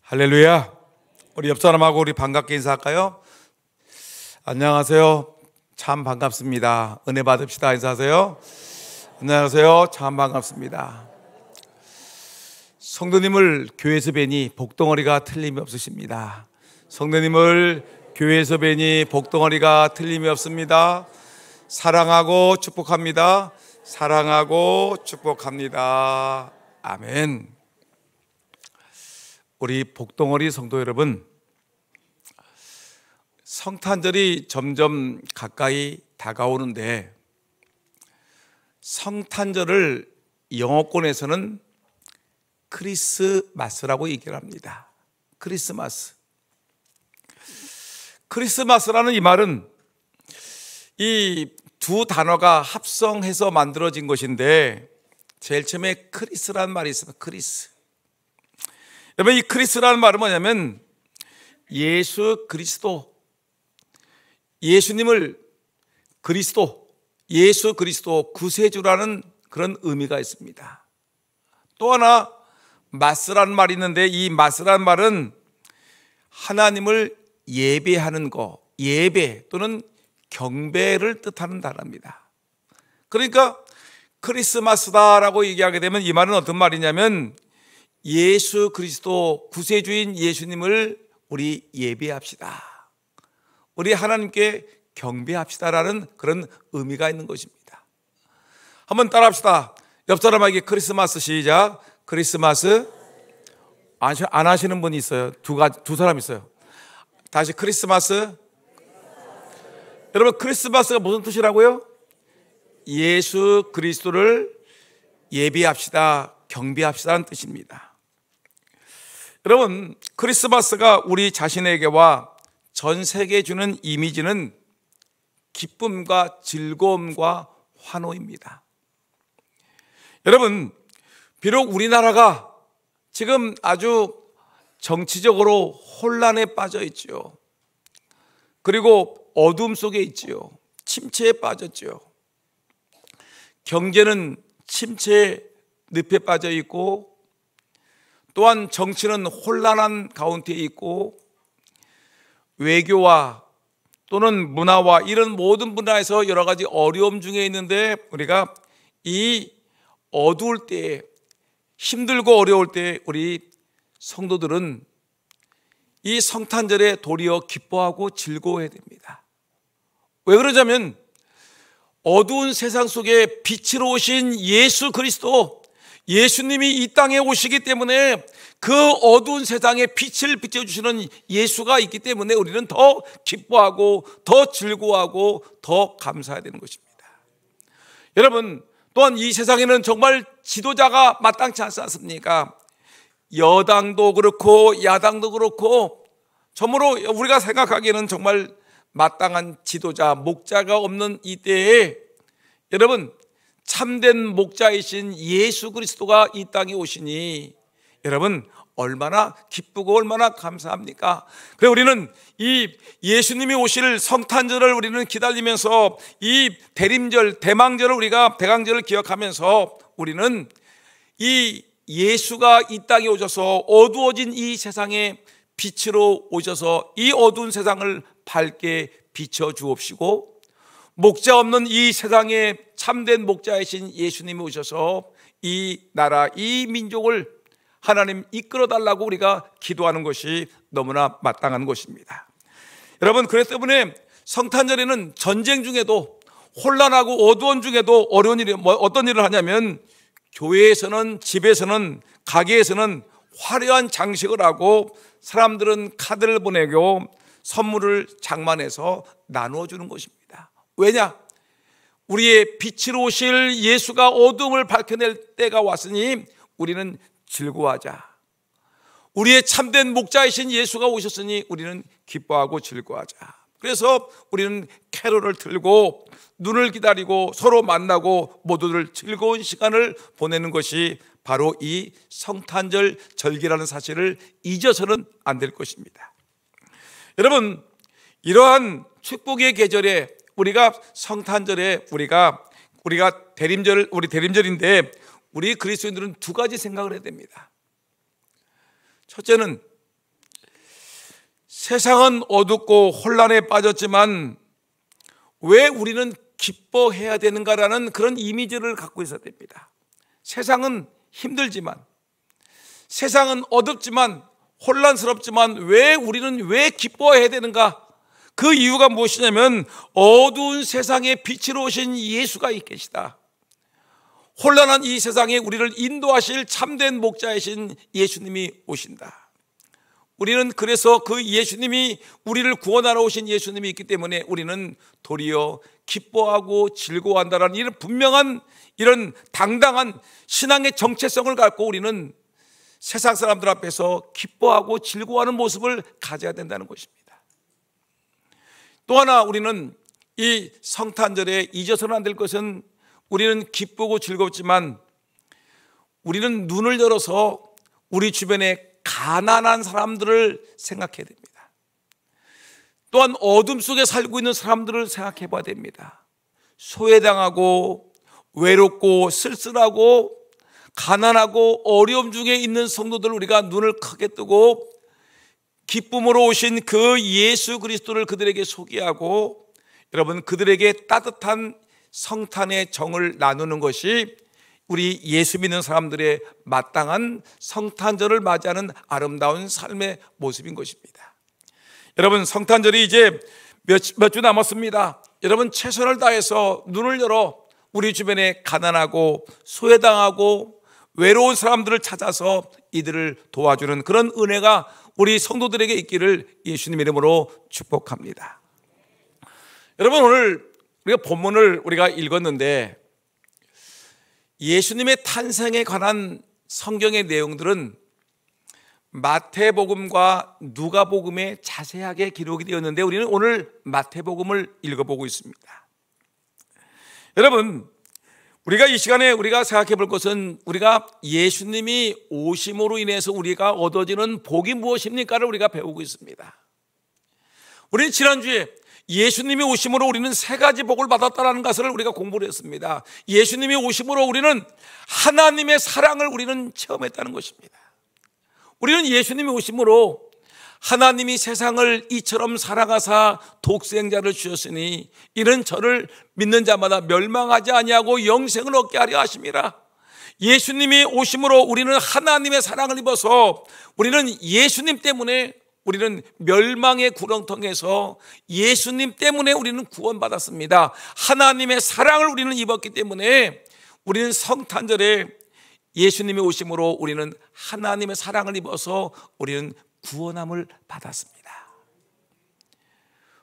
할렐루야. 우리 옆 사람하고 우리 반갑게 인사할까요? 안녕하세요. 참 반갑습니다. 은혜 받읍시다. 인사하세요. 안녕하세요. 참 반갑습니다. 성도님을 교회에서 뵈니 복덩어리가 틀림이 없으십니다. 성도님을 교회에서 뵈니 복덩어리가 틀림이 없습니다. 사랑하고 축복합니다. 사랑하고 축복합니다. 아멘. 우리 복덩어리 성도 여러분, 성탄절이 점점 가까이 다가오는데 성탄절을 영어권에서는 크리스마스라고 얘기를 합니다. 크리스마스. 크리스마스라는 이 말은 이 두 단어가 합성해서 만들어진 것인데 제일 처음에 크리스라는 말이 있습니다. 크리스. 여러분, 이 크리스라는 말은 뭐냐면 예수 그리스도, 예수님을 그리스도, 예수 그리스도 구세주라는 그런 의미가 있습니다. 또 하나 마스라는 말이 있는데 이 마스라는 말은 하나님을 예배하는 거, 예배 또는 경배를 뜻하는 단어입니다. 그러니까 크리스마스다라고 얘기하게 되면 이 말은 어떤 말이냐면 예수 그리스도 구세주인 예수님을 우리 예배합시다, 우리 하나님께 경배합시다라는 그런 의미가 있는 것입니다. 한번 따라합시다. 옆 사람에게 크리스마스 시작. 크리스마스. 안 하시는 분이 있어요. 두 사람 있어요. 다시 크리스마스. 여러분, 크리스마스가 무슨 뜻이라고요? 예수 그리스도를 예배합시다, 경배합시다는 뜻입니다. 여러분, 크리스마스가 우리 자신에게와 전 세계에 주는 이미지는 기쁨과 즐거움과 환호입니다. 여러분, 비록 우리나라가 지금 아주 정치적으로 혼란에 빠져 있죠. 그리고 어둠 속에 있지요. 침체에 빠졌죠. 경제는 침체에 늪에 빠져 있고, 또한 정치는 혼란한 가운데 있고, 외교와 또는 문화와 이런 모든 분야에서 여러 가지 어려움 중에 있는데 우리가 이 어두울 때, 힘들고 어려울 때 우리 성도들은 이 성탄절에 도리어 기뻐하고 즐거워해야 됩니다. 왜 그러자면 어두운 세상 속에 빛으로 오신 예수 그리스도, 예수님이 이 땅에 오시기 때문에 그 어두운 세상에 빛을 비춰주시는 예수가 있기 때문에 우리는 더 기뻐하고 더 즐거워하고 더 감사해야 되는 것입니다. 여러분, 또한 이 세상에는 정말 지도자가 마땅치 않지 않습니까? 여당도 그렇고 야당도 그렇고 참으로 우리가 생각하기에는 정말 마땅한 지도자, 목자가 없는 이 때에 여러분, 참된 목자이신 예수 그리스도가 이 땅에 오시니 여러분 얼마나 기쁘고 얼마나 감사합니까? 그래서 우리는 이 예수님이 오실 성탄절을 우리는 기다리면서 이 대림절, 대망절을 우리가 대강절을 기억하면서 우리는 이 예수가 이 땅에 오셔서 어두워진 이 세상에 빛으로 오셔서 이 어두운 세상을 밝게 비춰 주옵시고, 목자 없는 이 세상에 참된 목자이신 예수님이 오셔서 이 나라, 이 민족을 하나님 이끌어 달라고 우리가 기도하는 것이 너무나 마땅한 것입니다. 여러분, 그렇기 때문에 성탄절에는 전쟁 중에도 혼란하고 어두운 중에도 어려운 일이 어떤 일을 하냐면 교회에서는, 집에서는, 가게에서는 화려한 장식을 하고 사람들은 카드를 보내고 선물을 장만해서 나누어 주는 것입니다. 왜냐? 우리의 빛으로 오실 예수가 어둠을 밝혀낼 때가 왔으니 우리는 즐거워하자. 우리의 참된 목자이신 예수가 오셨으니 우리는 기뻐하고 즐거워하자. 그래서 우리는 캐롤을 틀고 눈을 기다리고 서로 만나고 모두들 즐거운 시간을 보내는 것이 바로 이 성탄절 절기라는 사실을 잊어서는 안 될 것입니다. 여러분, 이러한 축복의 계절에 우리가 성탄절에 우리가 우리 대림절인데 우리 그리스도인들은 두 가지 생각을 해야 됩니다. 첫째는 세상은 어둡고 혼란에 빠졌지만 왜 우리는 기뻐해야 되는가라는 그런 이미지를 갖고 있어야 됩니다. 세상은 힘들지만, 세상은 어둡지만, 혼란스럽지만 우리는 왜 기뻐해야 되는가? 그 이유가 무엇이냐면 어두운 세상에 빛으로 오신 예수가 계시다. 혼란한 이 세상에 우리를 인도하실 참된 목자이신 예수님이 오신다. 우리는 그래서 그 예수님이, 우리를 구원하러 오신 예수님이 있기 때문에 우리는 도리어 기뻐하고 즐거워한다라는 이런 분명한, 이런 당당한 신앙의 정체성을 갖고 우리는 세상 사람들 앞에서 기뻐하고 즐거워하는 모습을 가져야 된다는 것입니다. 또 하나 우리는 이 성탄절에 잊어서는 안 될 것은, 우리는 기쁘고 즐겁지만 우리는 눈을 열어서 우리 주변에 가난한 사람들을 생각해야 됩니다. 또한 어둠 속에 살고 있는 사람들을 생각해 봐야 됩니다. 소외당하고 외롭고 쓸쓸하고 가난하고 어려움 중에 있는 성도들, 우리가 눈을 크게 뜨고 기쁨으로 오신 그 예수 그리스도를 그들에게 소개하고, 여러분, 그들에게 따뜻한 성탄의 정을 나누는 것이 우리 예수 믿는 사람들의 마땅한 성탄절을 맞이하는 아름다운 삶의 모습인 것입니다. 여러분, 성탄절이 이제 몇 주 남았습니다. 여러분, 최선을 다해서 눈을 열어 우리 주변에 가난하고 소외당하고 외로운 사람들을 찾아서 이들을 도와주는 그런 은혜가 우리 성도들에게 있기를 예수님 이름으로 축복합니다. 여러분, 오늘 우리가 본문을 우리가 읽었는데 예수님의 탄생에 관한 성경의 내용들은 마태복음과 누가복음에 자세하게 기록이 되었는데 우리는 오늘 마태복음을 읽어보고 있습니다. 여러분, 우리가 이 시간에 우리가 생각해 볼 것은, 우리가 예수님이 오심으로 인해서 우리가 얻어지는 복이 무엇입니까를 우리가 배우고 있습니다. 우리는 지난주에 예수님이 오심으로 우리는 세 가지 복을 받았다는 것을 우리가 공부를 했습니다. 예수님이 오심으로 우리는 하나님의 사랑을 우리는 체험했다는 것입니다. 우리는 예수님이 오심으로 하나님이 세상을 이처럼 사랑하사 독생자를 주셨으니 이는 저를 믿는 자마다 멸망하지 아니하고 영생을 얻게 하려 하심이라. 예수님이 오심으로 우리는 하나님의 사랑을 입어서 우리는 예수님 때문에 우리는 멸망의 구렁텅이에서 예수님 때문에 우리는 구원받았습니다. 하나님의 사랑을 우리는 입었기 때문에 우리는 성탄절에 예수님이 오심으로 우리는 하나님의 사랑을 입어서 우리는 구원함을 받았습니다.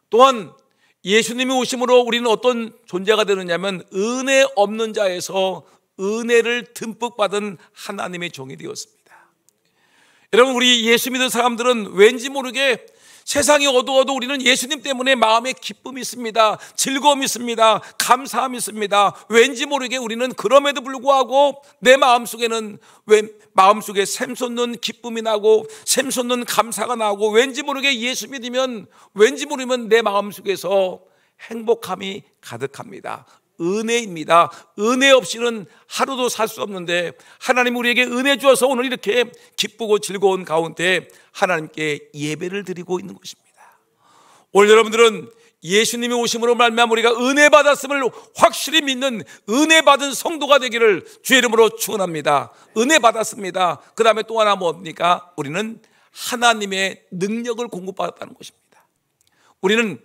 또한 예수님이 오심으로 우리는 어떤 존재가 되느냐면 은혜 없는 자에서 은혜를 듬뿍 받은 하나님의 종이 되었습니다. 여러분, 우리 예수 믿는 사람들은 왠지 모르게 세상이 어두워도 우리는 예수님 때문에 마음에 기쁨이 있습니다. 즐거움이 있습니다. 감사함이 있습니다. 왠지 모르게 우리는 그럼에도 불구하고 내 마음속에는 마음속에 샘솟는 기쁨이 나고 샘솟는 감사가 나고, 왠지 모르게 예수 믿으면 왠지 모르면 내 마음속에서 행복함이 가득합니다. 은혜입니다. 은혜 없이는 하루도 살 수 없는데 하나님 우리에게 은혜 주어서 오늘 이렇게 기쁘고 즐거운 가운데 하나님께 예배를 드리고 있는 것입니다. 오늘 여러분들은 예수님이 오심으로 말미암아 우리가 은혜 받았음을 확실히 믿는 은혜 받은 성도가 되기를 주의 이름으로 축원합니다. 은혜 받았습니다. 그 다음에 또 하나 뭡니까? 우리는 하나님의 능력을 공급받았다는 것입니다. 우리는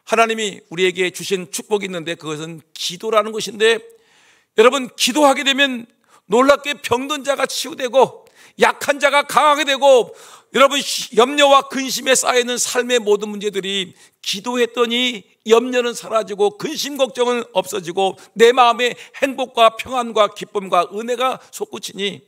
하나님이 우리에게 주신 축복이 있는데 그것은 기도라는 것인데, 여러분, 기도하게 되면 놀랍게 병든 자가 치유되고 약한 자가 강하게 되고, 여러분, 염려와 근심에 쌓여있는 삶의 모든 문제들이 기도했더니 염려는 사라지고 근심 걱정은 없어지고 내 마음에 행복과 평안과 기쁨과 은혜가 솟구치니,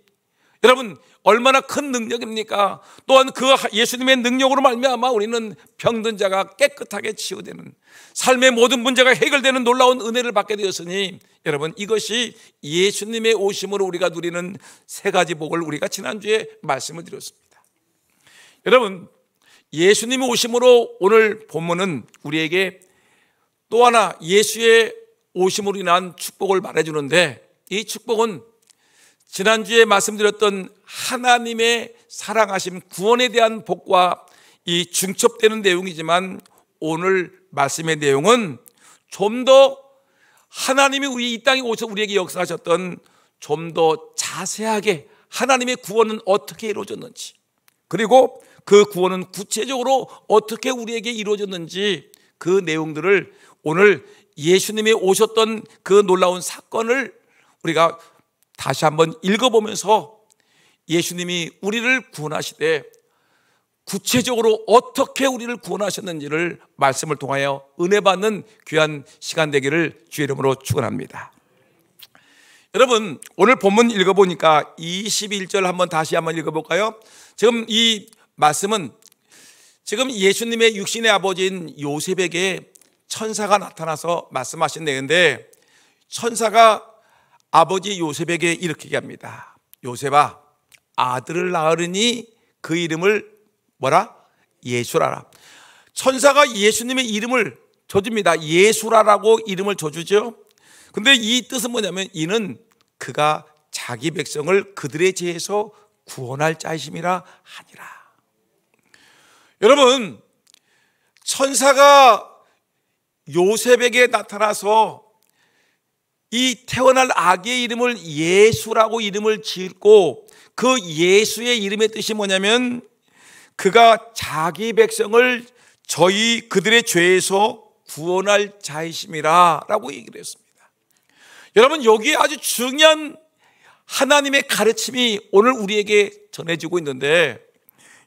여러분, 얼마나 큰 능력입니까? 또한 그 예수님의 능력으로 말미암아 우리는 병든 자가 깨끗하게 치유되는, 삶의 모든 문제가 해결되는 놀라운 은혜를 받게 되었으니, 여러분, 이것이 예수님의 오심으로 우리가 누리는 세 가지 복을 우리가 지난주에 말씀을 드렸습니다. 여러분, 예수님이 오심으로 오늘 본문은 우리에게 또 하나 예수의 오심으로 인한 축복을 말해주는데, 이 축복은 지난주에 말씀드렸던 하나님의 사랑하심 구원에 대한 복과 이 중첩되는 내용이지만 오늘 말씀의 내용은 좀 더 하나님이 우리 이 땅에 오셔서 우리에게 역사하셨던 좀 더 자세하게 하나님의 구원은 어떻게 이루어졌는지, 그리고 그 구원은 구체적으로 어떻게 우리에게 이루어졌는지, 그 내용들을 오늘 예수님이 오셨던 그 놀라운 사건을 우리가 다시 한번 읽어보면서 예수님이 우리를 구원하시되 구체적으로 어떻게 우리를 구원하셨는지를 말씀을 통하여 은혜 받는 귀한 시간 되기를 주의 이름으로 축원합니다. 여러분, 오늘 본문 읽어보니까 21절 한번 다시 한번 읽어볼까요? 지금 이 말씀은 지금 예수님의 육신의 아버지인 요셉에게 천사가 나타나서 말씀하신 내용인데, 천사가 아버지 요셉에게 이렇게 얘기합니다. 요셉아, 아들을 낳으리니 그 이름을 뭐라? 예수라라. 천사가 예수님의 이름을 줘줍니다. 예수라라고 이름을 줘주죠. 근데 이 뜻은 뭐냐면, 이는 그가 자기 백성을 그들의 죄에서 구원할 자이심이라 하니라. 여러분, 천사가 요셉에게 나타나서 이 태어날 아기의 이름을 예수라고 이름을 짓고, 그 예수의 이름의 뜻이 뭐냐면 그가 자기 백성을 그들의 죄에서 구원할 자이심이라 라고 얘기를 했습니다. 여러분, 여기에 아주 중요한 하나님의 가르침이 오늘 우리에게 전해지고 있는데,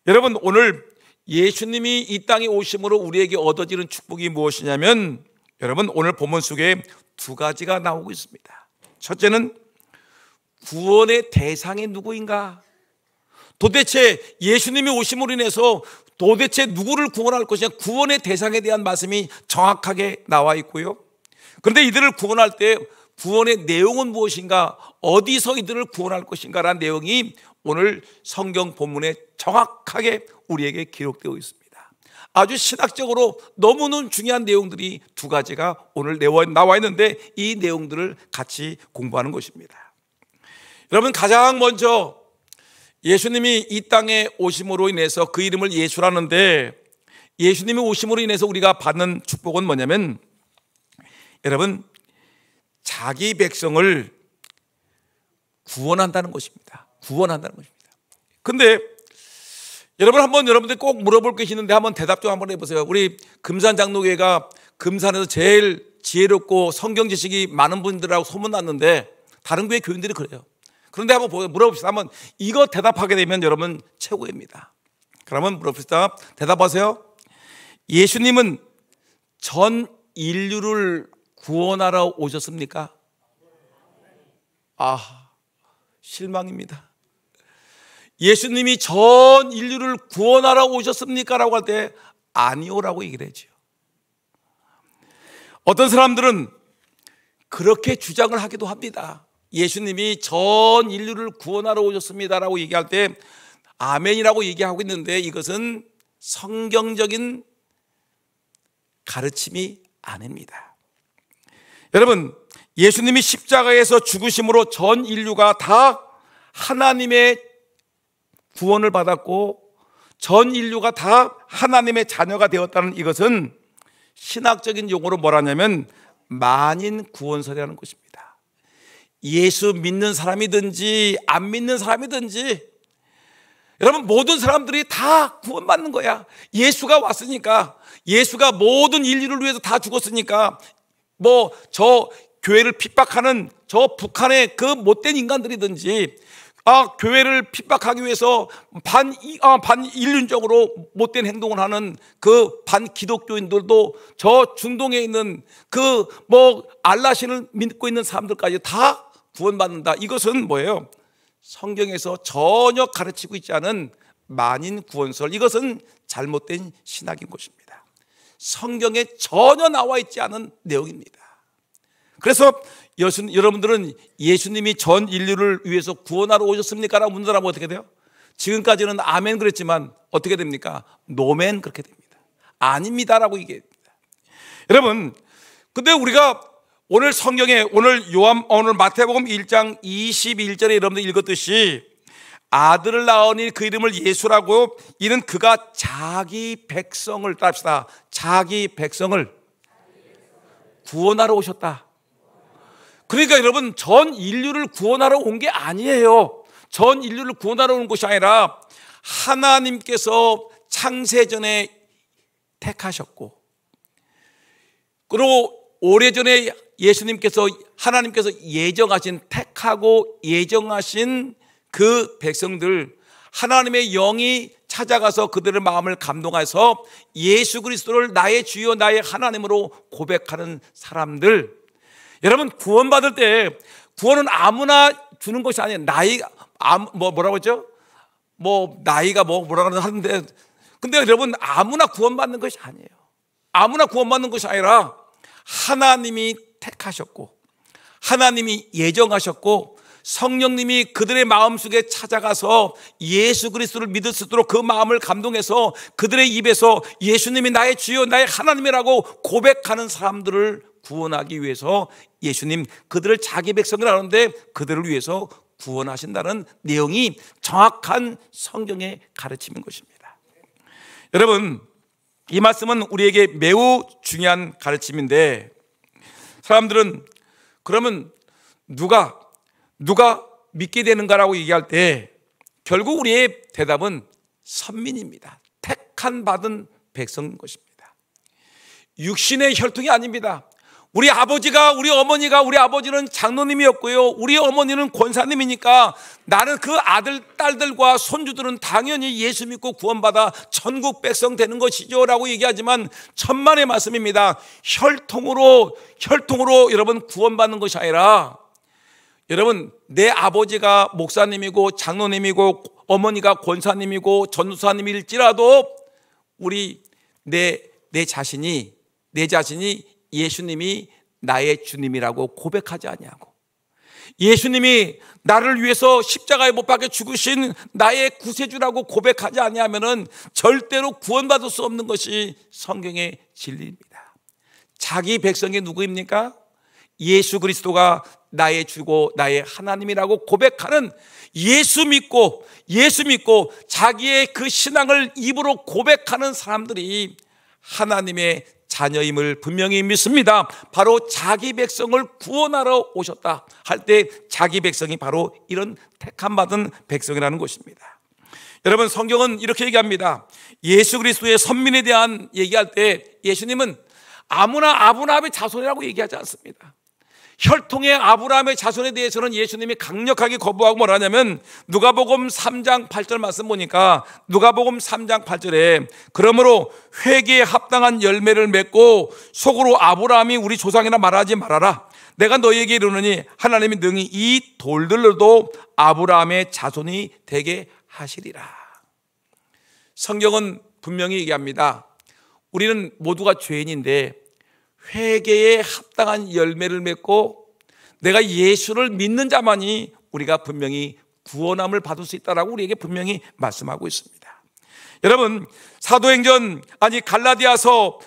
여러분, 오늘 예수님이 이 땅에 오심으로 우리에게 얻어지는 축복이 무엇이냐면, 여러분, 오늘 본문 속에 두 가지가 나오고 있습니다. 첫째는 구원의 대상이 누구인가? 도대체 예수님이 오심으로 인해서 도대체 누구를 구원할 것이냐, 구원의 대상에 대한 말씀이 정확하게 나와 있고요. 그런데 이들을 구원할 때 구원의 내용은 무엇인가, 어디서 이들을 구원할 것인가 라는 내용이 오늘 성경 본문에 정확하게 우리에게 기록되어 있습니다. 아주 신학적으로 너무너무 중요한 내용들이 두 가지가 오늘 나와 있는데, 이 내용들을 같이 공부하는 것입니다. 여러분, 가장 먼저 예수님이 이 땅에 오심으로 인해서 그 이름을 예수라는데, 예수님이 오심으로 인해서 우리가 받는 축복은 뭐냐면, 여러분, 자기 백성을 구원한다는 것입니다. 구원한다는 것입니다. 근데 여러분, 한번 여러분들 꼭 물어볼 것이 있는데 한번 대답 좀 한번 해보세요. 우리 금산 장로교회가 금산에서 제일 지혜롭고 성경 지식이 많은 분들하고 소문났는데, 다른 교회 교인들이 그래요. 그런데 한번 물어봅시다. 한번 이거 대답하게 되면 여러분 최고입니다. 그러면 물어봅시다. 대답하세요. 예수님은 전 인류를 구원하러 오셨습니까? 실망입니다. 예수님이 전 인류를 구원하러 오셨습니까? 라고 할 때 아니오라고 얘기를 하죠. 어떤 사람들은 그렇게 주장을 하기도 합니다. 예수님이 전 인류를 구원하러 오셨습니다라고 얘기할 때 아멘이라고 얘기하고 있는데, 이것은 성경적인 가르침이 아닙니다. 여러분, 예수님이 십자가에서 죽으심으로 전 인류가 다 하나님의 구원을 받았고 전 인류가 다 하나님의 자녀가 되었다는, 이것은 신학적인 용어로 뭐라냐면 만인 구원설이라는 것입니다. 예수 믿는 사람이든지 안 믿는 사람이든지 여러분, 모든 사람들이 다 구원받는 거야. 예수가 왔으니까, 예수가 모든 인류를 위해서 다 죽었으니까, 저 교회를 핍박하는 저 북한의 그 못된 인간들이든지, 교회를 핍박하기 위해서 반인륜적으로 못된 행동을 하는 그 반기독교인들도, 저 중동에 있는 알라신을 믿고 있는 사람들까지 다 구원받는다. 이것은 뭐예요? 성경에서 전혀 가르치고 있지 않은 만인 구원설, 이것은 잘못된 신학인 것입니다. 성경에 전혀 나와 있지 않은 내용입니다. 그래서 여러분들은 예수님이 전 인류를 위해서 구원하러 오셨습니까? 라고 묻는다면 어떻게 돼요? 지금까지는 아멘 그랬지만 어떻게 됩니까? 노멘 그렇게 됩니다. 아닙니다라고 얘기합니다. 여러분, 근데 우리가 오늘 성경에 오늘 마태복음 1장 21절에 여러분들 읽었듯이 아들을 낳으니 그 이름을 예수라고. 이는 그가 자기 백성을, 따릅시다, 자기 백성을 구원하러 오셨다. 그러니까 여러분, 전 인류를 구원하러 온 게 아니에요. 전 인류를 구원하러 온 것이 아니라 하나님께서 창세전에 택하셨고, 그리고 오래전에 예수님께서, 하나님께서 예정하신, 택하고 예정하신 그 백성들, 하나님의 영이 찾아가서 그들의 마음을 감동해서 예수 그리스도를 나의 주여 나의 하나님으로 고백하는 사람들. 여러분, 구원받을 때 구원은 아무나 주는 것이 아니에요. 나이가 뭐라고 했죠? 나이가 뭐라고 하는데, 근데 여러분, 아무나 구원받는 것이 아니에요. 아무나 구원받는 것이 아니라 하나님이 택하셨고, 하나님이 예정하셨고, 성령님이 그들의 마음속에 찾아가서 예수 그리스도를 믿을 수 있도록 그 마음을 감동해서 그들의 입에서 예수님이 나의 주여 나의 하나님이라고 고백하는 사람들을 구원하기 위해서 예수님 그들을 자기 백성이라 하는데 그들을 위해서 구원하신다는 내용이 정확한 성경의 가르침인 것입니다. 여러분, 이 말씀은 우리에게 매우 중요한 가르침인데, 사람들은 그러면 누가 믿게 되는가라고 얘기할 때 결국 우리의 대답은 선민입니다. 택한 받은 백성인 것입니다. 육신의 혈통이 아닙니다. 우리 아버지가, 우리 어머니가, 우리 아버지는 장로님이었고요, 우리 어머니는 권사님이니까 나는 그 아들, 딸들과 손주들은 당연히 예수 믿고 구원받아 천국 백성 되는 것이죠 라고 얘기하지만 천만의 말씀입니다. 혈통으로 여러분 구원받는 것이 아니라, 여러분, 내 아버지가 목사님이고 장로님이고 어머니가 권사님이고 전도사님일지라도 내 자신이 예수님이 나의 주님이라고 고백하지 아니하고, 예수님이 나를 위해서 십자가에 못 박혀 죽으신 나의 구세주라고 고백하지 아니하면은 절대로 구원받을 수 없는 것이 성경의 진리입니다. 자기 백성이 누구입니까? 예수 그리스도가 나의 주고 나의 하나님이라고 고백하는, 예수 믿고 자기의 그 신앙을 입으로 고백하는 사람들이 하나님의 자녀임을 분명히 믿습니다. 바로 자기 백성을 구원하러 오셨다 할 때 자기 백성이 바로 이런 택함 받은 백성이라는 것입니다. 여러분, 성경은 이렇게 얘기합니다. 예수 그리스도의 선민에 대한 얘기할 때 예수님은 아무나 아브라함의 자손이라고 얘기하지 않습니다. 혈통의 아브라함의 자손에 대해서는 예수님이 강력하게 거부하고 뭐라냐면, 누가복음 3장 8절 말씀 보니까 누가복음 3장 8절에 그러므로 회개에 합당한 열매를 맺고 속으로 아브라함이 우리 조상이라 말하지 말아라. 내가 너희에게 이르노니 하나님이 능히 이 돌들로도 아브라함의 자손이 되게 하시리라. 성경은 분명히 얘기합니다. 우리는 모두가 죄인인데 회개에 합당한 열매를 맺고 내가 예수를 믿는 자만이 우리가 분명히 구원함을 받을 수 있다라고 우리에게 분명히 말씀하고 있습니다. 여러분, 갈라디아서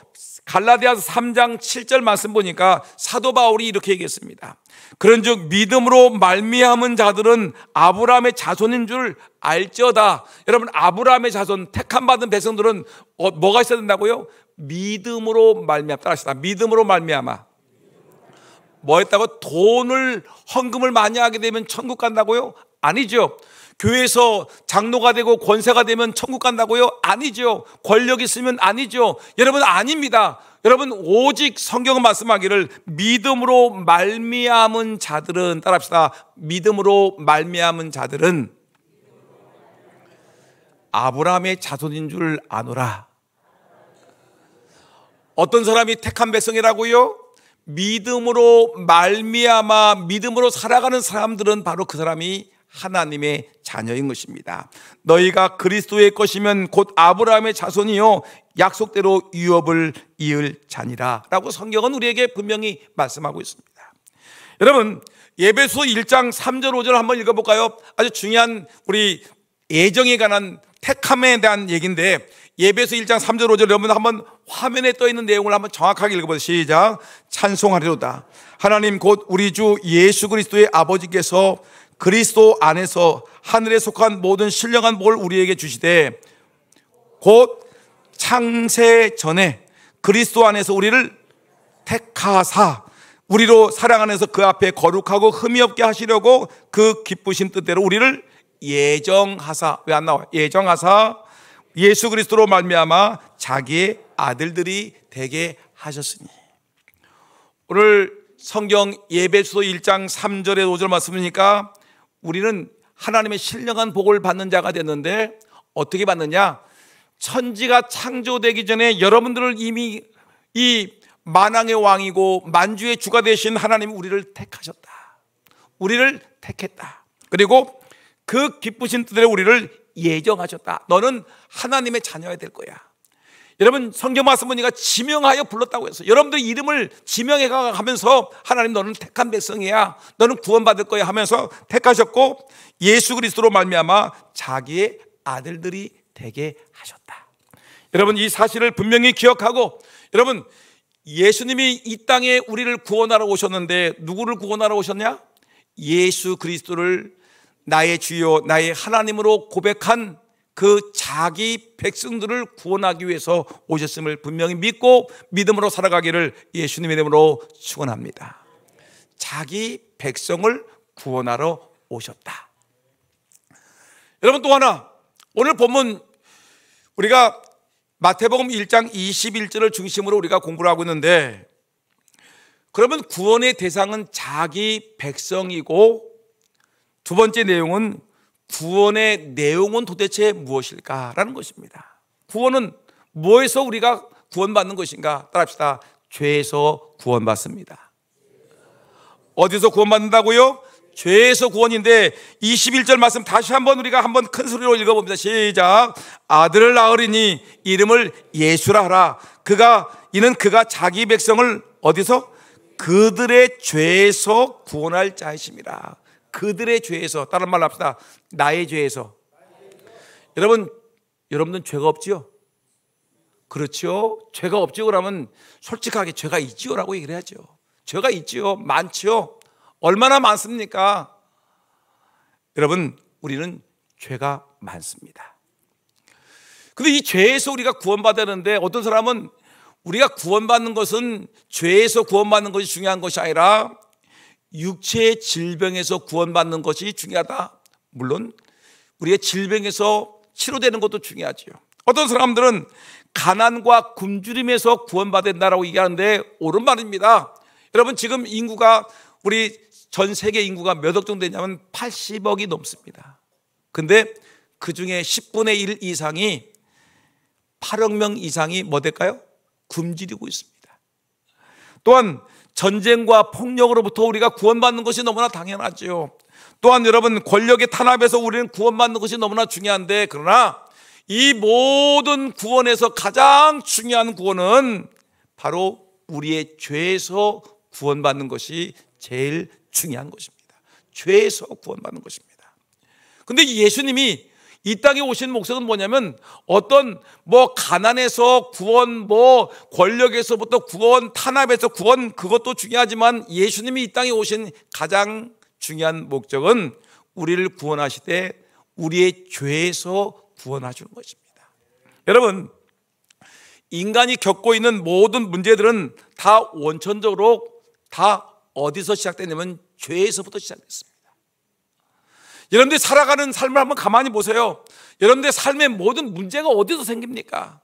3장 7절 말씀 보니까 사도 바울이 이렇게 얘기했습니다. 그런즉 믿음으로 말미암은 자들은 아브라함의 자손인 줄 알지어다. 여러분, 아브라함의 자손, 택함 받은 백성들은 뭐가 있어야 된다고요? 믿음으로 말미암아. 따라하시다. 믿음으로 말미암아. 뭐 했다고? 돈을, 헌금을 많이 하게 되면 천국 간다고요? 아니죠. 교회에서 장로가 되고 권세가 되면 천국 간다고요? 아니죠. 권력 있으면 아니죠. 여러분, 아닙니다. 여러분, 오직 성경은 말씀하기를 믿음으로 말미암은 자들은, 따라합시다. 믿음으로 말미암은 자들은 아브라함의 자손인 줄 아노라. 어떤 사람이 택한 백성이라고요? 믿음으로 말미암아 믿음으로 살아가는 사람들은 바로 그 사람이 하나님의 자녀인 것입니다. 너희가 그리스도의 것이면 곧 아브라함의 자손이요 약속대로 유업을 이을 자니라 라고 성경은 우리에게 분명히 말씀하고 있습니다. 여러분, 에베소 1장 3절 5절 한번 읽어볼까요? 아주 중요한 우리 예정에 관한 택함에 대한 얘기인데, 에베소 1장 3절 5절 여러분 한번 화면에 떠 있는 내용을 한번 정확하게 읽어보세요. 시작. 찬송하리로다. 하나님 곧 우리 주 예수 그리스도의 아버지께서 그리스도 안에서 하늘에 속한 모든 신령한 복을 우리에게 주시되 곧 창세 전에 그리스도 안에서 우리를 택하사 우리로 사랑 안에서 그 앞에 거룩하고 흠이 없게 하시려고 그 기쁘신 뜻대로 우리를 예정하사, 왜 안 나와? 예정하사 예수 그리스도로 말미암아 자기의 아들들이 되게 하셨으니. 오늘 성경 예배소 1장 3절에 5절 말씀이니까 우리는 하나님의 신령한 복을 받는 자가 됐는데 어떻게 받느냐? 천지가 창조되기 전에 여러분들을 이미 이 만왕의 왕이고 만주의 주가 되신 하나님이 우리를 택하셨다. 우리를 택했다. 그리고 그 기쁘신 뜻대로 우리를 예정하셨다. 너는 하나님의 자녀가 될 거야. 여러분 성경 말씀 보니까 지명하여 불렀다고 했어요. 여러분들 이름을 지명해 가면서 하나님 너는 택한 백성이야. 너는 구원받을 거야 하면서 택하셨고 예수 그리스도로 말미암아 자기의 아들들이 되게 하셨다. 여러분 이 사실을 분명히 기억하고, 여러분 예수님이 이 땅에 우리를 구원하러 오셨는데 누구를 구원하러 오셨냐? 예수 그리스도를 나의 주요 나의 하나님으로 고백한 그 자기 백성들을 구원하기 위해서 오셨음을 분명히 믿고 믿음으로 살아가기를 예수님의 이름으로 축원합니다. 자기 백성을 구원하러 오셨다. 여러분 또 하나, 오늘 본문 우리가 마태복음 1장 21절을 중심으로 우리가 공부를 하고 있는데, 그러면 구원의 대상은 자기 백성이고 두 번째 내용은 구원의 내용은 도대체 무엇일까라는 것입니다. 구원은 무엇에서 우리가 구원받는 것인가? 따라합시다. 죄에서 구원받습니다. 어디서 구원받는다고요? 죄에서 구원인데 21절 말씀 다시 한번 우리가 한번 큰 소리로 읽어봅니다. 시작. 아들을 낳으리니 이름을 예수라 하라. 이는 그가 자기 백성을 어디서? 그들의 죄에서 구원할 자이심이라. 그들의 죄에서, 다른 말로 합시다. 나의 죄에서. 여러분은 죄가 없지요? 그렇죠? 죄가 없지요? 그러면 솔직하게 죄가 있지요? 라고 얘기를 해야죠. 죄가 있지요? 많지요? 얼마나 많습니까? 여러분, 우리는 죄가 많습니다. 근데 이 죄에서 우리가 구원받았는데 어떤 사람은 우리가 구원받는 것은 죄에서 구원받는 것이 중요한 것이 아니라 육체의 질병에서 구원받는 것이 중요하다. 물론 우리의 질병에서 치료되는 것도 중요하지요. 어떤 사람들은 가난과 굶주림에서 구원받는다라고 얘기하는데 옳은 말입니다. 여러분 지금 인구가 우리 전 세계 인구가 몇 억 정도 되냐면 80억이 넘습니다. 근데 그 중에 10분의 1 이상이 8억 명 이상이 뭐 될까요? 굶주리고 있습니다. 또한 전쟁과 폭력으로부터 우리가 구원받는 것이 너무나 당연하죠. 또한 여러분 권력의 탄압에서 우리는 구원받는 것이 너무나 중요한데, 그러나 이 모든 구원에서 가장 중요한 구원은 바로 우리의 죄에서 구원받는 것이 제일 중요한 것입니다. 죄에서 구원받는 것입니다. 근데 예수님이 이 땅에 오신 목적은 뭐냐면 어떤 가난에서 구원, 권력에서부터 구원, 탄압에서 구원, 그것도 중요하지만 예수님이 이 땅에 오신 가장 중요한 목적은 우리를 구원하시되 우리의 죄에서 구원하시는 것입니다. 여러분, 인간이 겪고 있는 모든 문제들은 다 원천적으로 다 어디서 시작되냐면 죄에서부터 시작됐습니다. 여러분들이 살아가는 삶을 한번 가만히 보세요. 여러분들의 삶의 모든 문제가 어디서 생깁니까?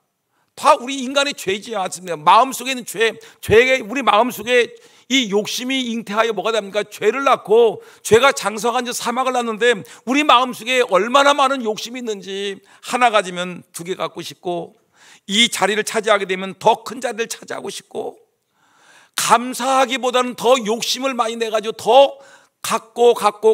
다 우리 인간의 죄이지 않습니까? 마음속에 있는 죄에 우리 마음속에 이 욕심이 잉태하여 뭐가 됩니까? 죄를 낳고 죄가 장성한 지 사막을 낳는데 우리 마음속에 얼마나 많은 욕심이 있는지, 하나 가지면 두 개 갖고 싶고, 이 자리를 차지하게 되면 더 큰 자리를 차지하고 싶고, 감사하기보다는 더 욕심을 많이 내가지고 더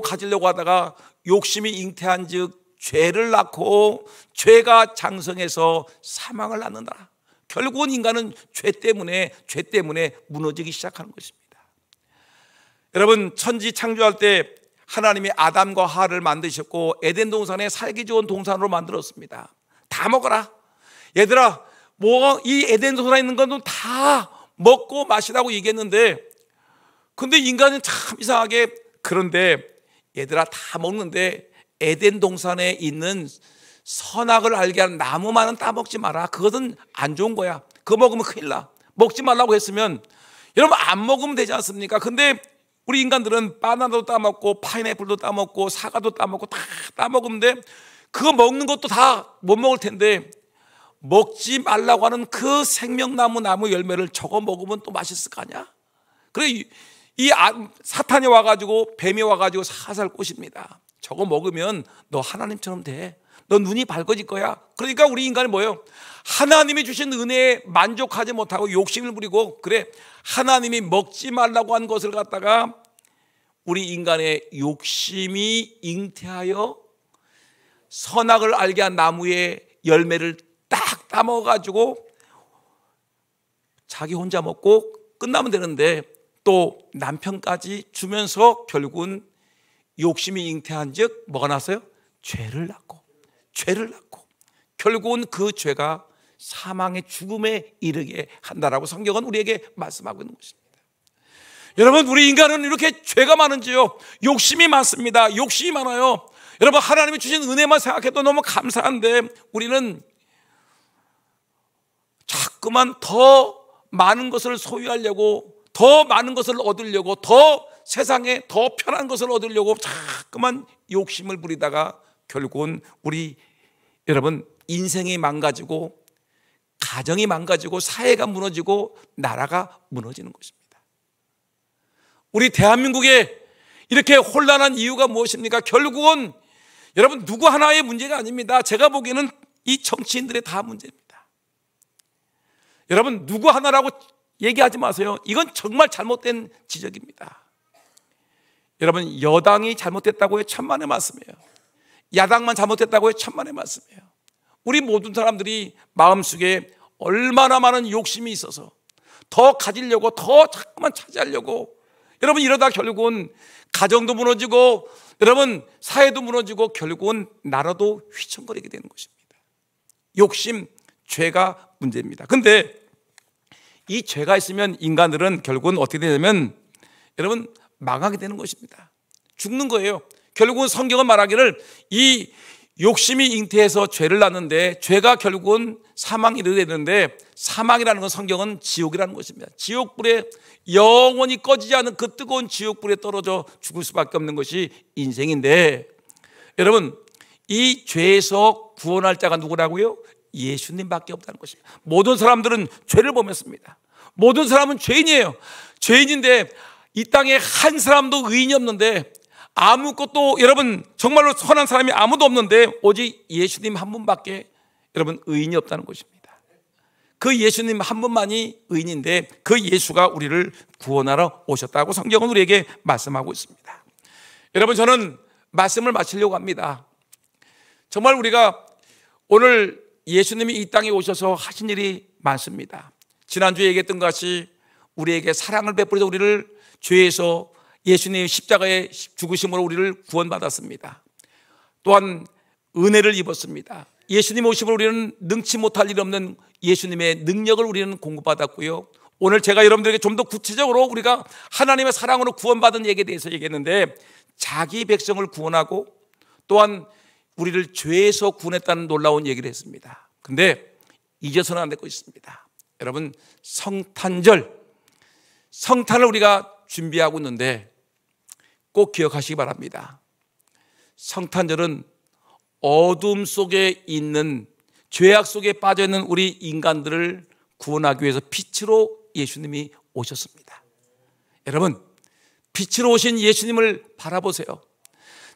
가지려고 하다가 욕심이 잉태한 즉 죄를 낳고 죄가 장성해서 사망을 낳는다. 결국은 인간은 죄 때문에 무너지기 시작하는 것입니다. 여러분, 천지 창조할 때 하나님이 아담과 하와를 만드셨고 에덴 동산에 살기 좋은 동산으로 만들었습니다. 다 먹어라. 얘들아, 이 에덴 동산에 있는 건 다 먹고 마시라고 얘기했는데, 근데 인간은 참 이상하게, 그런데 얘들아 다 먹는데 에덴 동산에 있는 선악을 알게 하는 나무만은 따먹지 마라. 그것은 안 좋은 거야. 그거 먹으면 큰일 나. 먹지 말라고 했으면 여러분 안 먹으면 되지 않습니까? 근데 우리 인간들은 바나나도 따먹고 파인애플도 따먹고 사과도 따먹고 다 따먹으면 그거 먹는 것도 다 못 먹을 텐데 먹지 말라고 하는 그 생명나무 나무 열매를 저거 먹으면 또 맛있을 거 아니야? 그래 사탄이 와가지고 뱀이 와가지고 살살 꼬십니다. 저거 먹으면 너 하나님처럼 돼. 너 눈이 밝아질 거야. 그러니까 우리 인간이 뭐예요? 하나님이 주신 은혜에 만족하지 못하고 욕심을 부리고 그래 하나님이 먹지 말라고 한 것을 갖다가 우리 인간의 욕심이 잉태하여 선악을 알게 한 나무의 열매를 딱 따먹어가지고 자기 혼자 먹고 끝나면 되는데 또 남편까지 주면서 결국은 욕심이 잉태한 즉 뭐가 났어요? 죄를 낳고 결국은 그 죄가 사망의 죽음에 이르게 한다라고 성경은 우리에게 말씀하고 있는 것입니다. 여러분 우리 인간은 이렇게 죄가 많은지요? 욕심이 많습니다. 욕심이 많아요. 여러분 하나님이 주신 은혜만 생각해도 너무 감사한데 우리는 자꾸만 더 많은 것을 소유하려고 더 많은 것을 얻으려고 더 세상에 더 편한 것을 얻으려고 자꾸만 욕심을 부리다가 결국은 우리 여러분 인생이 망가지고 가정이 망가지고 사회가 무너지고 나라가 무너지는 것입니다. 우리 대한민국에 이렇게 혼란한 이유가 무엇입니까? 결국은 여러분 누구 하나의 문제가 아닙니다. 제가 보기에는 이 정치인들의 다 문제입니다. 여러분 누구 하나라고 얘기하지 마세요. 이건 정말 잘못된 지적입니다. 여러분 여당이 잘못됐다고 해 천만의 말씀이에요. 야당만 잘못됐다고 해 천만의 말씀이에요. 우리 모든 사람들이 마음속에 얼마나 많은 욕심이 있어서 더 가지려고 더 자꾸만 차지하려고 여러분 이러다 결국은 가정도 무너지고 여러분 사회도 무너지고 결국은 나라도 휘청거리게 되는 것입니다. 욕심, 죄가 문제입니다. 근데 이 죄가 있으면 인간들은 결국은 어떻게 되냐면 여러분 망하게 되는 것입니다. 죽는 거예요. 결국은 성경은 말하기를 이 욕심이 잉태해서 죄를 낳는데 죄가 결국은 사망이 이르되는데 사망이라는 건 성경은 지옥이라는 것입니다. 지옥불에 영원히 꺼지지 않은 그 뜨거운 지옥불에 떨어져 죽을 수밖에 없는 것이 인생인데 여러분 이 죄에서 구원할 자가 누구라고요? 예수님밖에 없다는 것입니다. 모든 사람들은 죄를 범했습니다. 모든 사람은 죄인이에요. 죄인인데 이 땅에 한 사람도 의인이 없는데 아무것도 여러분 정말로 선한 사람이 아무도 없는데 오직 예수님 한 분밖에 여러분 의인이 없다는 것입니다. 그 예수님 한 분만이 의인인데 그 예수가 우리를 구원하러 오셨다고 성경은 우리에게 말씀하고 있습니다. 여러분 저는 말씀을 마치려고 합니다. 정말 우리가 오늘 예수님이 이 땅에 오셔서 하신 일이 많습니다. 지난주에 얘기했던 것이 우리에게 사랑을 베풀어서 우리를 죄에서 예수님의 십자가의 죽으심으로 우리를 구원받았습니다. 또한 은혜를 입었습니다. 예수님 오심으로 우리는 능치 못할 일 없는 예수님의 능력을 우리는 공급받았고요. 오늘 제가 여러분들에게 좀 더 구체적으로 우리가 하나님의 사랑으로 구원받은 얘기에 대해서 얘기했는데 자기 백성을 구원하고 또한 우리를 죄에서 구원했다는 놀라운 얘기를 했습니다. 근데 잊어서는 안 될 것이 있습니다. 여러분 성탄절, 성탄을 우리가 준비하고 있는데 꼭 기억하시기 바랍니다. 성탄절은 어둠 속에 있는 죄악 속에 빠져있는 우리 인간들을 구원하기 위해서 빛으로 예수님이 오셨습니다. 여러분 빛으로 오신 예수님을 바라보세요.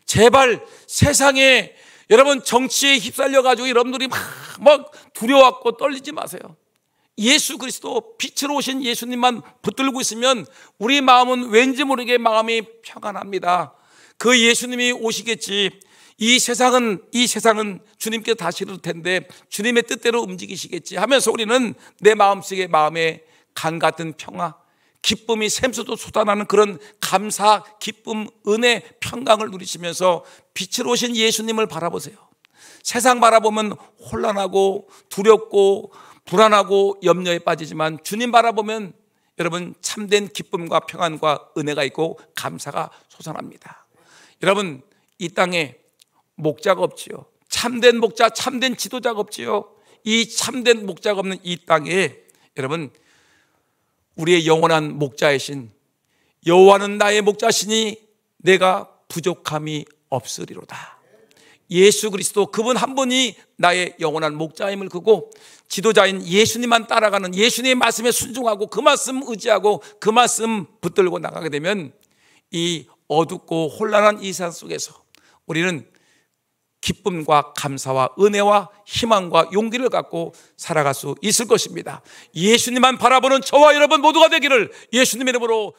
제발 세상에 여러분 정치에 휩쓸려가지고 여러분들이 막 두려워하고 떨리지 마세요. 예수 그리스도 빛으로 오신 예수님만 붙들고 있으면 우리 마음은 왠지 모르게 마음이 평안합니다. 그 예수님이 오시겠지. 이 세상은 주님께서 다시 이룰 텐데 주님의 뜻대로 움직이시겠지 하면서 우리는 내 마음속에 마음에 강 같은 평화, 기쁨이 샘솟아 솟아나는 그런 감사, 기쁨, 은혜, 평강을 누리시면서 빛으로 오신 예수님을 바라보세요. 세상 바라보면 혼란하고 두렵고 불안하고 염려에 빠지지만 주님 바라보면 여러분 참된 기쁨과 평안과 은혜가 있고 감사가 솟아납니다. 여러분, 이 땅에 목자가 없지요. 참된 목자, 참된 지도자가 없지요. 이 참된 목자가 없는 이 땅에 여러분, 우리의 영원한 목자이신 여호와는 나의 목자시니 내가 부족함이 없으리로다. 예수 그리스도, 그분 한 분이 나의 영원한 목자임을 그고 지도자인 예수님만 따라가는, 예수님의 말씀에 순종하고 그 말씀 의지하고 그 말씀 붙들고 나가게 되면 이 어둡고 혼란한 이 세상 속에서 우리는 기쁨과 감사와 은혜와 희망과 용기를 갖고 살아갈 수 있을 것입니다. 예수님만 바라보는 저와 여러분 모두가 되기를 예수님의 이름으로